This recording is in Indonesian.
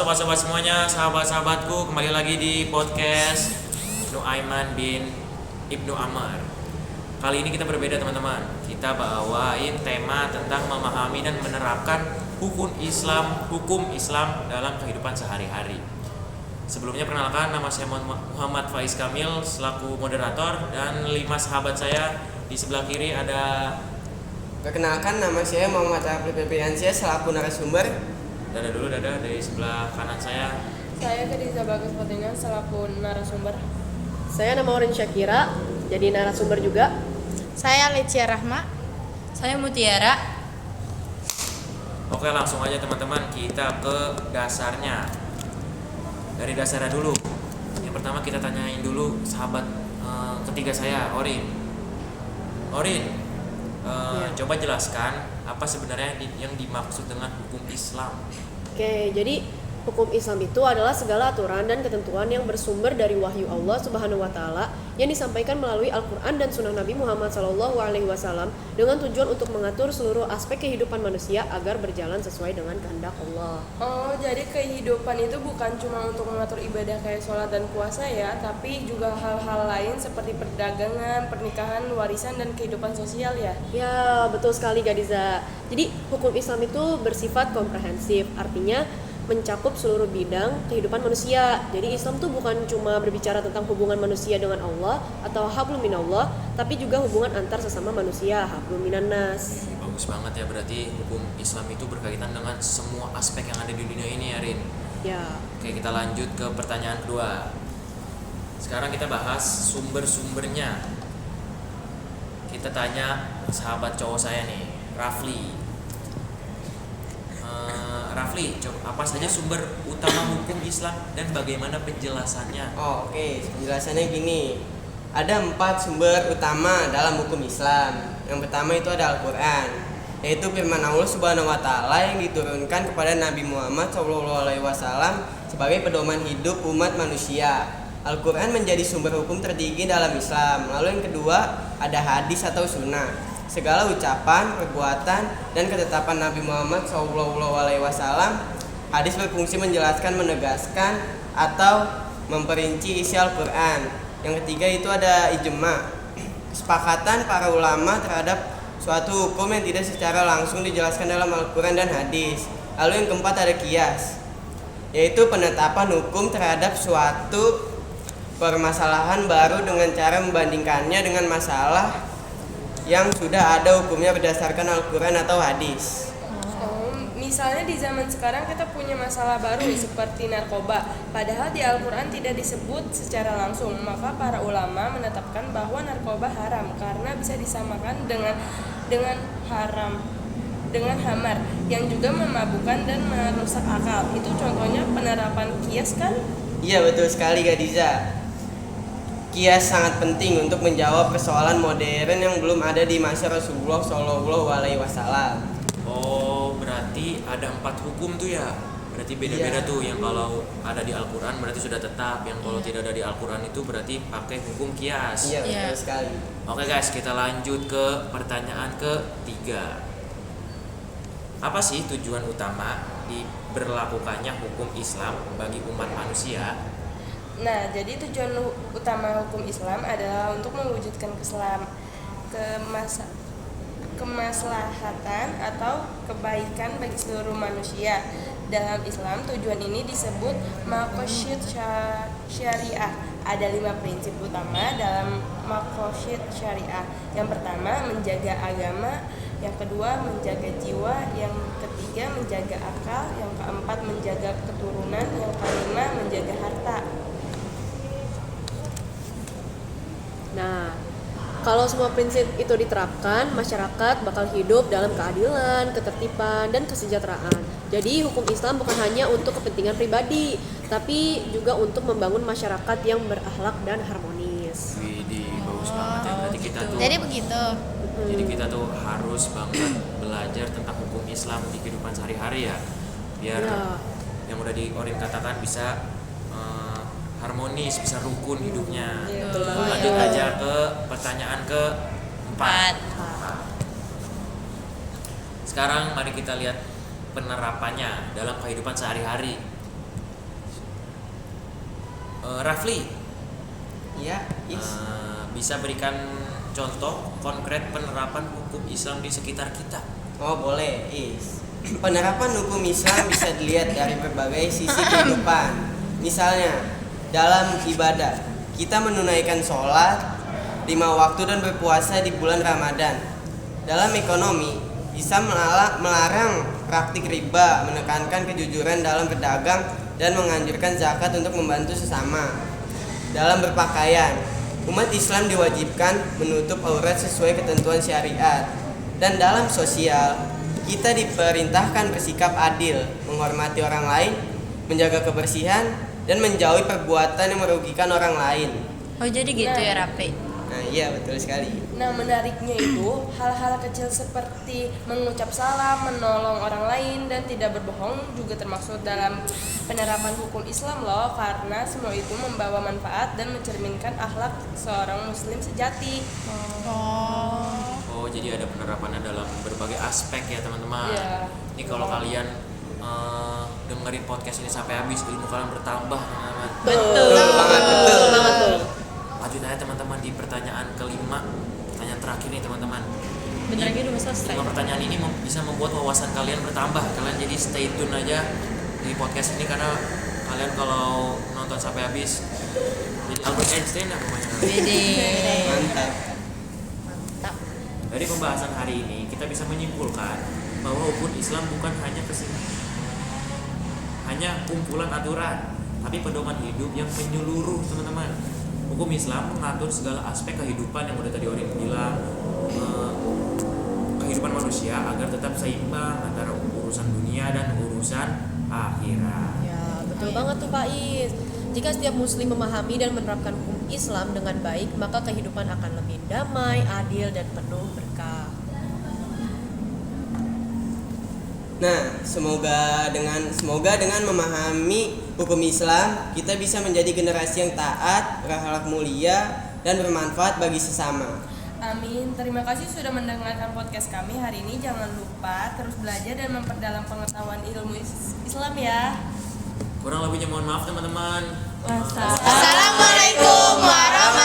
sobat-sobat semuanya, sahabat-sahabatku, kembali lagi di podcast Nuaiman bin Ibnu Amr. Kali ini kita berbeda teman-teman. Kita bawain tema tentang memahami dan menerapkan hukum Islam dalam kehidupan sehari-hari. Sebelumnya perkenalkan, nama saya Muhammad Faiz Kamil selaku moderator, dan 5 sahabat saya di sebelah kiri ada. Perkenalkan, nama saya Muhammad Afri Febriansyah selaku narasumber. Dada dari sebelah kanan saya. Saya Khadijah Bagus Fatina selaku narasumber. Saya nama Orin Syakira, jadi narasumber juga. Saya Lecia Rahma. Saya Mutiara. Oke, langsung aja teman-teman, kita ke dasarnya. Dari dasarnya dulu. Yang pertama kita tanyain dulu sahabat ketiga saya, Orin. Coba jelaskan apa sebenarnya yang dimaksud dengan hukum Islam. Oke, jadi hukum Islam itu adalah segala aturan dan ketentuan yang bersumber dari wahyu Allah Subhanahu wa taala yang disampaikan melalui Al-Qur'an dan Sunnah Nabi Muhammad SAW dengan tujuan untuk mengatur seluruh aspek kehidupan manusia agar berjalan sesuai dengan kehendak Allah. Oh, jadi kehidupan itu bukan cuma untuk mengatur ibadah kayak sholat dan puasa ya, tapi juga hal-hal lain seperti perdagangan, pernikahan, warisan, dan kehidupan sosial ya? Ya, betul sekali Gadiza. Jadi hukum Islam itu bersifat komprehensif, artinya mencakup seluruh bidang kehidupan manusia. Jadi Islam tuh bukan cuma berbicara tentang hubungan manusia dengan Allah atau hablum minallah, tapi juga hubungan antar sesama manusia, hablum minannas. Bagus banget ya, berarti hukum Islam itu berkaitan dengan semua aspek yang ada di dunia ini ya, Rin. Ya. Oke, kita lanjut ke pertanyaan kedua. Sekarang kita bahas sumber-sumbernya. Kita tanya sahabat cowok saya nih, Rafli. Rafli, apa saja sumber utama hukum Islam dan bagaimana penjelasannya? Oke, penjelasannya gini. Ada 4 sumber utama dalam hukum Islam. Yang pertama itu ada Al-Quran, yaitu firman Allah Subhanahu wa taala yang diturunkan kepada Nabi Muhammad SAW sebagai pedoman hidup umat manusia. Al-Quran menjadi sumber hukum tertinggi dalam Islam. Lalu yang kedua ada hadis atau sunnah. Segala ucapan, perbuatan, dan ketetapan Nabi Muhammad SAW. Hadis berfungsi menjelaskan, menegaskan, atau memperinci isi Al-Quran. Yang ketiga itu ada ijma, kesepakatan para ulama terhadap suatu hukum yang tidak secara langsung dijelaskan dalam Al-Quran dan hadis. Lalu yang keempat ada qiyas, yaitu penetapan hukum terhadap suatu permasalahan baru dengan cara membandingkannya dengan masalah yang sudah ada hukumnya berdasarkan Al-Quran atau hadis. Misalnya di zaman sekarang kita punya masalah baru seperti narkoba, padahal di Al-Quran tidak disebut secara langsung. Maka para ulama menetapkan bahwa narkoba haram karena bisa disamakan dengan hamar yang juga memabukkan dan merusak akal. Itu contohnya penerapan qiyas kan? Iya, betul sekali Gadiza. Qiyas sangat penting untuk menjawab persoalan modern yang belum ada di masa Rasulullah SAW. Oh, berarti ada 4 hukum tuh ya? Berarti beda-beda tuh. Yang kalau ada di Al-Quran berarti sudah tetap. Yang kalau tidak ada di Al-Quran itu berarti pakai hukum qiyas. Iya, betul sekali. Oke guys, kita lanjut ke pertanyaan ketiga. Apa sih tujuan utama diberlakukannya hukum Islam bagi umat manusia? Nah, jadi tujuan utama hukum Islam adalah untuk mewujudkan kemaslahatan atau kebaikan bagi seluruh manusia. Dalam Islam, tujuan ini disebut maqasid syariah. Ada 5 prinsip utama dalam maqasid syariah. Yang pertama, menjaga agama. Yang kedua, menjaga jiwa. Yang ketiga, menjaga akal. Yang keempat, menjaga keturunan. Yang kelima, menjaga harta. Nah, kalau semua prinsip itu diterapkan, masyarakat bakal hidup dalam keadilan, ketertiban, dan kesejahteraan. Jadi hukum Islam bukan hanya untuk kepentingan pribadi, tapi juga untuk membangun masyarakat yang berakhlak dan harmonis. Widih, bagus banget ya. Berarti kita tuh. Jadi begitu. Jadi kita tuh harus banget belajar tentang hukum Islam di kehidupan sehari-hari ya. Biar yang udah di Orin katakan bisa harmonis, bisa rukun hidupnya. Lanjut aja ke pertanyaan keempat. Sekarang mari kita lihat penerapannya dalam kehidupan sehari-hari. Rafli, Iya, bisa berikan contoh konkret penerapan hukum Islam di sekitar kita? Oh boleh, Penerapan hukum Islam bisa dilihat dari berbagai sisi kehidupan. Misalnya, dalam ibadah, kita menunaikan sholat 5 waktu dan berpuasa di bulan Ramadan. Dalam ekonomi, Islam melarang praktik riba, menekankan kejujuran dalam berdagang, dan menganjurkan zakat untuk membantu sesama. Dalam berpakaian, umat Islam diwajibkan menutup aurat sesuai ketentuan syariat. Dan dalam sosial, kita diperintahkan bersikap adil, menghormati orang lain, menjaga kebersihan, dan menjauhi perbuatan yang merugikan orang lain. Oh jadi gitu ya Rapi. Nah iya betul sekali. Nah, menariknya itu hal-hal kecil seperti mengucap salam, menolong orang lain, dan tidak berbohong juga termasuk dalam penerapan hukum Islam loh, karena semua itu membawa manfaat dan mencerminkan akhlak seorang muslim sejati. Oh, jadi ada penerapannya dalam berbagai aspek ya teman-teman. Iya. Ini kalau kalian dengerin podcast ini sampai habis, ilmu kalian bertambah teman-teman. Betul banget tuh. Lanjut aja teman-teman di pertanyaan kelima, pertanyaan terakhir nih teman-teman. Bentar lagi udah selesai. 5 pertanyaan ini bisa membuat wawasan kalian bertambah. Kalian jadi stay tune aja di podcast ini karena kalian kalau nonton sampai habis jadi Albert Einstein lah pokoknya. Mantap. Dari pembahasan hari ini kita bisa menyimpulkan bahwa hukum Islam bukan hanya kumpulan aturan, tapi pedoman hidup yang menyeluruh teman-teman. Hukum Islam mengatur segala aspek kehidupan yang udah tadi Orin bilang, kehidupan manusia agar tetap seimbang antara urusan dunia dan urusan akhirat. Ya, betul banget tuh Pak Is. Jika setiap muslim memahami dan menerapkan hukum Islam dengan baik, maka kehidupan akan lebih damai, adil, dan penuh berkah. Nah, semoga dengan memahami hukum Islam, kita bisa menjadi generasi yang taat, berakhlak mulia, dan bermanfaat bagi sesama. Amin. Terima kasih sudah mendengarkan podcast kami hari ini. Jangan lupa terus belajar dan memperdalam pengetahuan ilmu Islam ya. Kurang lebihnya mohon maaf teman-teman. Wassalamualaikum Assalamualaikum warahmatullahi